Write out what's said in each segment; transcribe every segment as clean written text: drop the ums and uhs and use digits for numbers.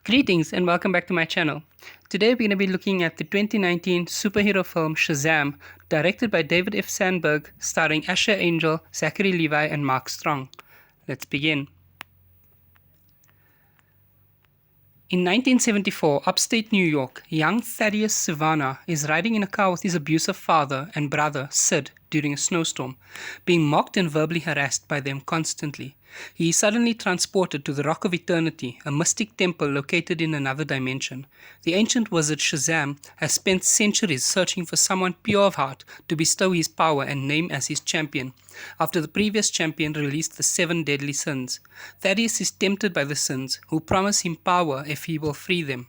Greetings and welcome back to my channel. Today we're going to be looking at the 2019 superhero film Shazam, directed by David F Sandberg, starring Asher Angel, Zachary Levi and Mark Strong. Let's begin. In 1974, upstate New York, young Thaddeus Savannah is riding in a car with his abusive father and brother, Sid, during a snowstorm, being mocked and verbally harassed by them constantly. He is suddenly transported to the Rock of Eternity, a mystic temple located in another dimension. The ancient wizard Shazam has spent centuries searching for someone pure of heart to bestow his power and name as his champion, after the previous champion released the 7 deadly sins. Thaddeus is tempted by the sins, who promise him power if he will free them.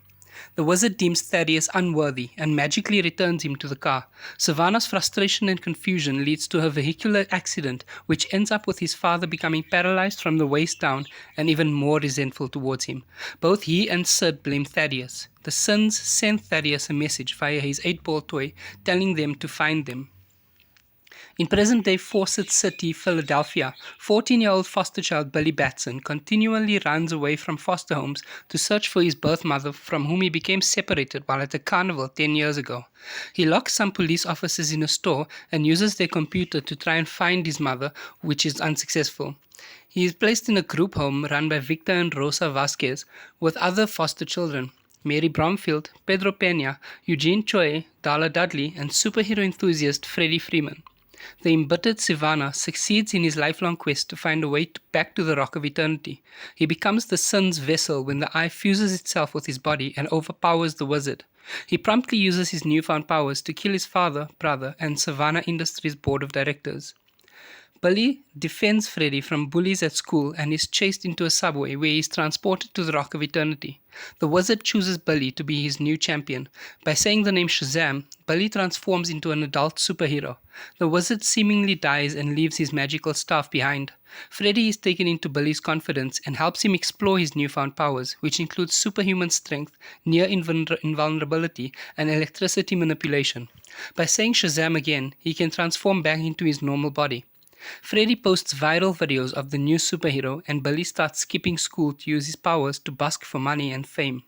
The wizard deems Thaddeus unworthy and magically returns him to the car. Savannah's frustration and confusion leads to a vehicular accident, which ends up with his father becoming paralyzed from the waist down and even more resentful towards him. Both he and Sid blame Thaddeus. The sins send Thaddeus a message via his 8-ball toy telling them to find them. In present-day Fawcett City, Philadelphia, 14-year-old foster child Billy Batson continually runs away from foster homes to search for his birth mother, from whom he became separated while at a carnival 10 years ago. He locks some police officers in a store and uses their computer to try and find his mother, which is unsuccessful. He is placed in a group home run by Victor and Rosa Vasquez with other foster children: Mary Bromfield, Pedro Pena, Eugene Choi, Darla Dudley, and superhero enthusiast Freddie Freeman. The embittered Savannah succeeds in his lifelong quest to find a way back to the Rock of Eternity. He becomes the Sin's vessel when the eye fuses itself with his body and overpowers the wizard. He promptly uses his newfound powers to kill his father, brother, and Savannah Industries board of directors. Billy defends Freddy from bullies at school and is chased into a subway where he is transported to the Rock of Eternity. The wizard chooses Billy to be his new champion. By saying the name Shazam, Billy transforms into an adult superhero. The wizard seemingly dies and leaves his magical staff behind. Freddy is taken into Billy's confidence and helps him explore his newfound powers, which include superhuman strength, near invulnerability, and electricity manipulation. By saying Shazam again, he can transform back into his normal body. Freddy posts viral videos of the new superhero, and Billy starts skipping school to use his powers to busk for money and fame.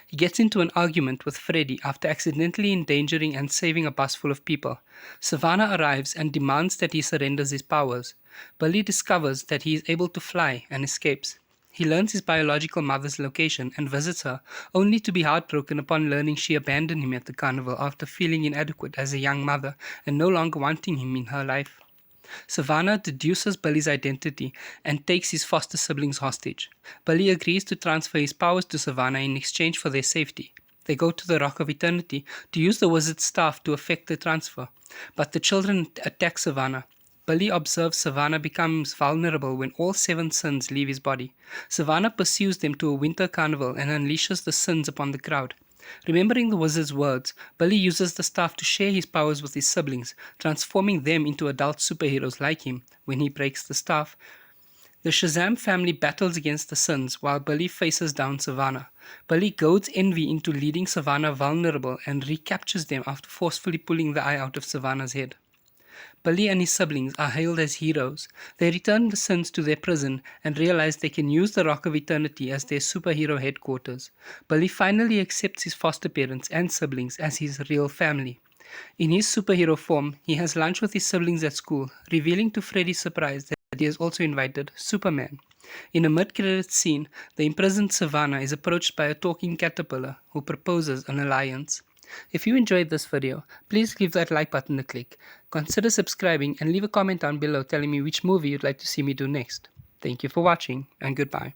He gets into an argument with Freddy after accidentally endangering and saving a bus full of people. Savannah arrives and demands that he surrenders his powers. Billy discovers that he is able to fly and escapes. He learns his biological mother's location and visits her, only to be heartbroken upon learning she abandoned him at the carnival after feeling inadequate as a young mother and no longer wanting him in her life. Savannah deduces Billy's identity and takes his foster siblings hostage. Billy agrees to transfer his powers to Savannah in exchange for their safety. They go to the Rock of Eternity to use the wizard's staff to effect the transfer, but the children attack Savannah. Billy observes Savannah becomes vulnerable when all 7 sins leave his body. Savannah pursues them to a winter carnival and unleashes the sins upon the crowd. Remembering the wizard's words, Billy uses the staff to share his powers with his siblings, transforming them into adult superheroes like him. When he breaks the staff, the Shazam family battles against the sins while Billy faces down Savannah. Billy goads Envy into leading Savannah vulnerable and recaptures them after forcefully pulling the eye out of Savannah's head. Billy and his siblings are hailed as heroes. They return the sins to their prison and realize they can use the Rock of Eternity as their superhero headquarters. Billy finally accepts his foster parents and siblings as his real family. In his superhero form, he has lunch with his siblings at school, revealing to Freddy's surprise that he has also invited Superman. In a mid-credits scene, the imprisoned Savannah is approached by a talking caterpillar who proposes an alliance. If you enjoyed this video, please give that like button a click. Consider subscribing and leave a comment down below telling me which movie you'd like to see me do next. Thank you for watching, and goodbye.